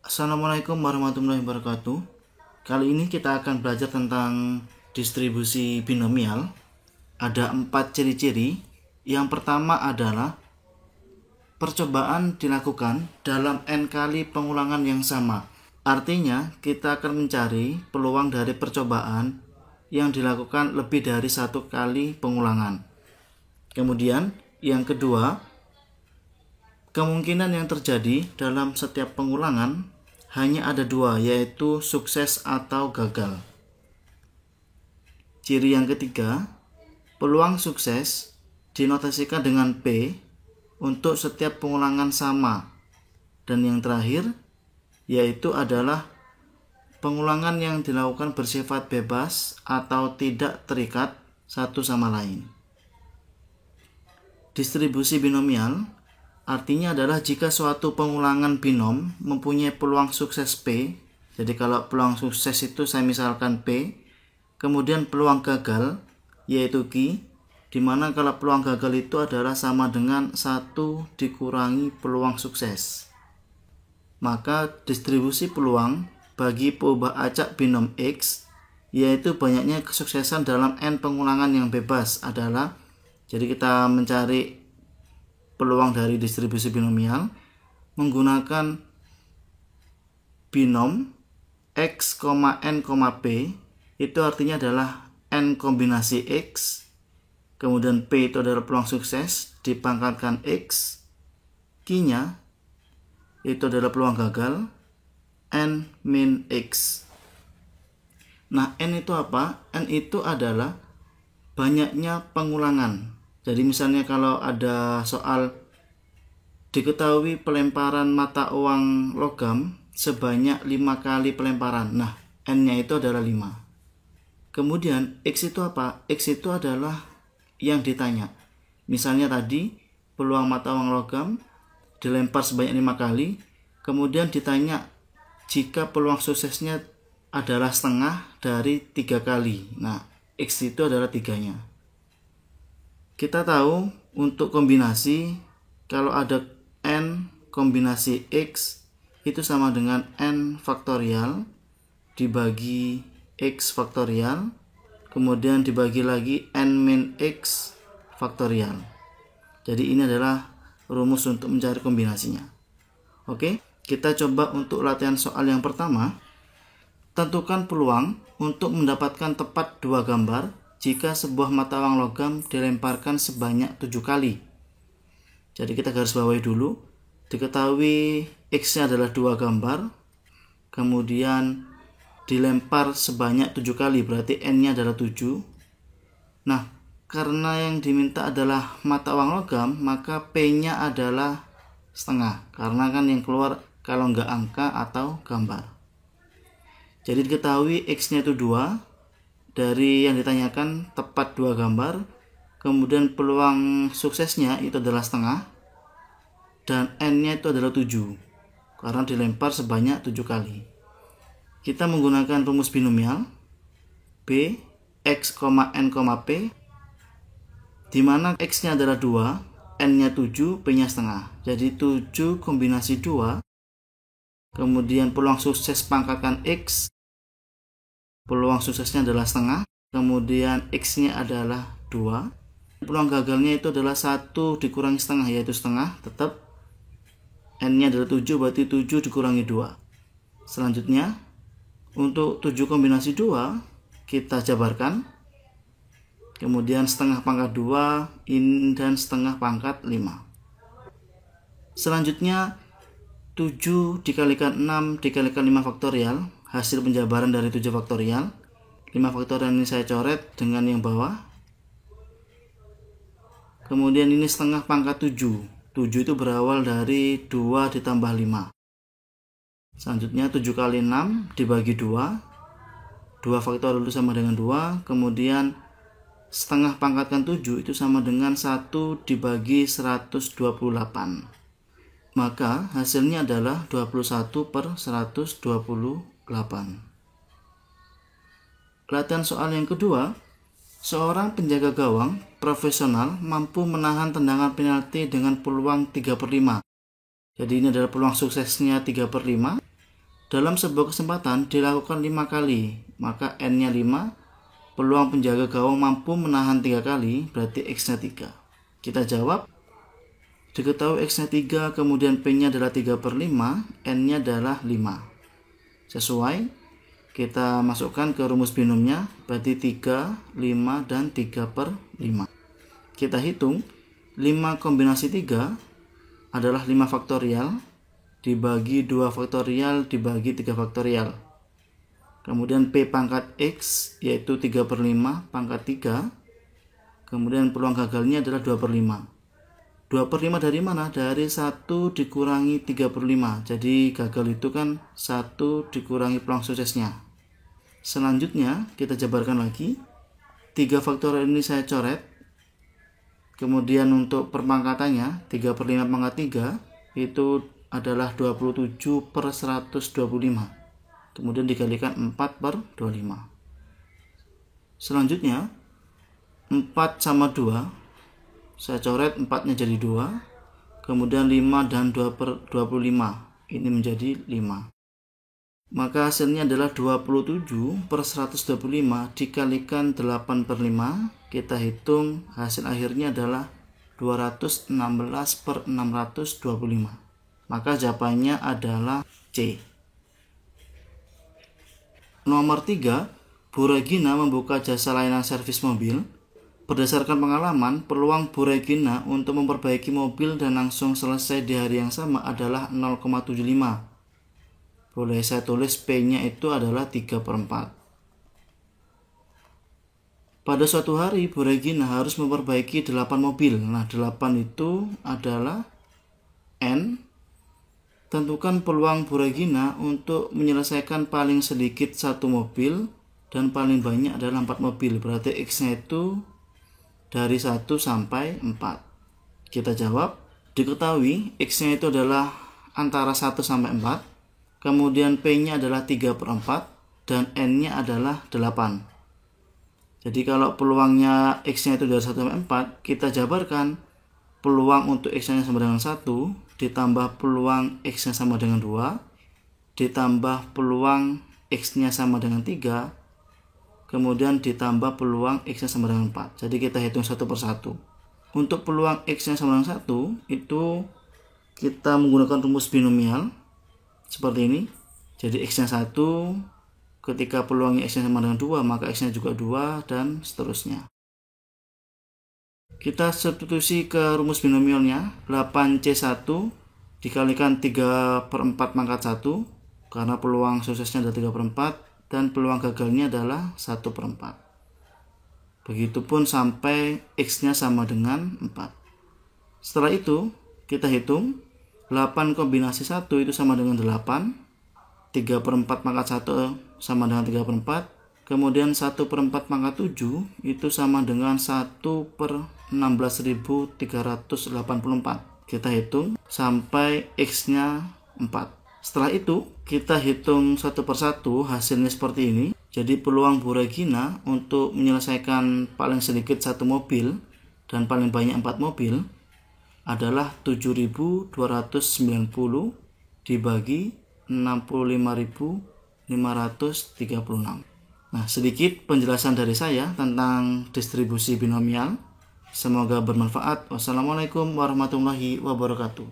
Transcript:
Assalamualaikum warahmatullahi wabarakatuh. Kali ini kita akan belajar tentang distribusi binomial. Ada 4 ciri-ciri. Yang pertama adalah percobaan dilakukan dalam n kali pengulangan yang sama. Artinya kita akan mencari peluang dari percobaan yang dilakukan lebih dari 1 kali pengulangan. Kemudian yang kedua, kemungkinan yang terjadi dalam setiap pengulangan hanya ada 2, yaitu sukses atau gagal. Ciri yang ketiga, peluang sukses dinotasikan dengan P untuk setiap pengulangan sama. Dan yang terakhir, yaitu adalah pengulangan yang dilakukan bersifat bebas atau tidak terikat satu sama lain. Distribusi binomial artinya adalah jika suatu pengulangan binom mempunyai peluang sukses P. Jadi kalau peluang sukses itu saya misalkan P, kemudian peluang gagal yaitu Q, dimana kalau peluang gagal itu adalah sama dengan 1 dikurangi peluang sukses. Maka distribusi peluang bagi peubah acak binom X, yaitu banyaknya kesuksesan dalam n pengulangan yang bebas adalah, jadi kita mencari peluang dari distribusi binomial menggunakan binom X, N, P, itu artinya adalah N kombinasi X, kemudian P itu adalah peluang sukses dipangkatkan X, Q-nya itu adalah peluang gagal, N min X. Nah, N itu apa? N itu adalah banyaknya pengulangan. Jadi misalnya kalau ada soal diketahui pelemparan mata uang logam sebanyak 5 kali pelemparan. Nah, N-nya itu adalah 5. Kemudian X itu apa? X itu adalah yang ditanya. Misalnya tadi peluang mata uang logam dilempar sebanyak 5 kali, kemudian ditanya jika peluang suksesnya adalah setengah dari 3 kali. Nah, X itu adalah 3-nya. Kita tahu untuk kombinasi, kalau ada N kombinasi X itu sama dengan N faktorial dibagi X faktorial, kemudian dibagi lagi N min X faktorial. Jadi ini adalah rumus untuk mencari kombinasinya. Oke, kita coba untuk latihan soal yang pertama. Tentukan peluang untuk mendapatkan tepat 2 gambar jika sebuah mata uang logam dilemparkan sebanyak 7 kali. Jadi kita garis bawahi dulu. Diketahui X-nya adalah 2 gambar, kemudian dilempar sebanyak 7 kali, berarti N-nya adalah 7. Nah, karena yang diminta adalah mata uang logam, maka P-nya adalah setengah, karena kan yang keluar kalau nggak angka atau gambar. Jadi diketahui X-nya itu 2, dari yang ditanyakan tepat 2 gambar, kemudian peluang suksesnya itu adalah setengah, dan N-nya itu adalah 7, karena dilempar sebanyak 7 kali. Kita menggunakan rumus binomial B, X, N, P, di mana X-nya adalah 2, N-nya 7, P-nya setengah. Jadi 7 kombinasi 2, kemudian peluang sukses pangkatkan X, peluang suksesnya adalah setengah, kemudian X-nya adalah 2. Peluang gagalnya itu adalah 1 dikurangi setengah, yaitu setengah, tetap N-nya adalah 7, berarti 7 dikurangi 2. Selanjutnya, untuk 7 kombinasi 2, kita jabarkan. Kemudian setengah pangkat 2, dan setengah pangkat 5. Selanjutnya, 7 dikalikan 6 dikalikan 5 faktorial, hasil penjabaran dari 7 faktorial. 5 faktorial ini saya coret dengan yang bawah. Kemudian ini setengah pangkat 7. 7 itu berawal dari 2 ditambah 5. Selanjutnya 7 kali 6 dibagi 2. 2 faktorial itu sama dengan 2. Kemudian setengah pangkatkan 7 itu sama dengan 1 dibagi 128. Maka hasilnya adalah 21 per 128. Latihan soal yang kedua. Seorang penjaga gawang profesional mampu menahan tendangan penalti dengan peluang 3/5. Jadi ini adalah peluang suksesnya 3/5. Dalam sebuah kesempatan dilakukan 5 kali, maka N-nya 5, peluang penjaga gawang mampu menahan 3 kali, berarti X-nya 3. Kita jawab, diketahui X-nya 3, kemudian P-nya adalah 3/5, N-nya adalah 5. Sesuai, kita masukkan ke rumus binomnya, berarti 3, 5, dan 3/5. Kita hitung, 5 kombinasi 3 adalah 5 faktorial, dibagi 2 faktorial, dibagi 3 faktorial. Kemudian P pangkat X, yaitu 3/5 pangkat 3. Kemudian peluang gagalnya adalah 2/5. 2/5 dari mana? Dari 1 dikurangi 3/5. Jadi gagal itu kan 1 dikurangi peluang suksesnya. Selanjutnya kita jabarkan lagi. 3 faktorial ini saya coret. Kemudian untuk perpangkatannya 3/5 pangkat 3 itu adalah 27/125. Kemudian dikalikan 4/25. Selanjutnya 4 sama 2, saya coret 4-nya jadi 2. Kemudian 5 dan 2/25, ini menjadi 5. Maka hasilnya adalah 27/125 dikalikan 8/5. Kita hitung hasil akhirnya adalah 216/625. Maka jawabannya adalah C. Nomor 3, Bu Regina membuka jasa layanan servis mobil. Berdasarkan pengalaman, peluang Bu Regina untuk memperbaiki mobil dan langsung selesai di hari yang sama adalah 0,75. Boleh saya tulis P-nya itu adalah 3/4. Pada suatu hari, Bu Regina harus memperbaiki 8 mobil. Nah, 8 itu adalah N. Tentukan peluang Bu Regina untuk menyelesaikan paling sedikit 1 mobil dan paling banyak adalah 4 mobil. Berarti X-nya itu dari 1 sampai 4. Kita jawab, diketahui X-nya itu adalah antara 1 sampai 4. Kemudian P-nya adalah 3/4 dan N-nya adalah 8. Jadi kalau peluangnya X-nya itu dari 1 sampai 4, kita jabarkan peluang untuk X-nya sama dengan 1, ditambah peluang X-nya sama dengan 2, ditambah peluang X-nya sama dengan 3, kemudian ditambah peluang X-nya sama dengan 4. Jadi kita hitung satu persatu. Untuk peluang X-nya sama dengan 1, itu kita menggunakan rumus binomial seperti ini. Jadi X-nya 1, ketika peluangnya X-nya sama dengan 2, maka X-nya juga 2, dan seterusnya. Kita substitusi ke rumus binomialnya. 8C1 dikalikan 3/4 pangkat 1, karena peluang suksesnya adalah 3/4, dan peluang gagalnya adalah 1/4. Begitupun sampai X-nya sama dengan 4. Setelah itu, kita hitung 8 kombinasi 1 itu sama dengan 8. 3/4 pangkat 1 sama dengan 3/4. Kemudian 1/4 pangkat 7 itu sama dengan 1/16.384. Kita hitung sampai X-nya 4. Setelah itu kita hitung satu persatu, hasilnya seperti ini. Jadi peluang Bu Regina untuk menyelesaikan paling sedikit 1 mobil dan paling banyak 4 mobil adalah 7.290 dibagi 65.536. Nah, sedikit penjelasan dari saya tentang distribusi binomial. Semoga bermanfaat. Wassalamualaikum warahmatullahi wabarakatuh.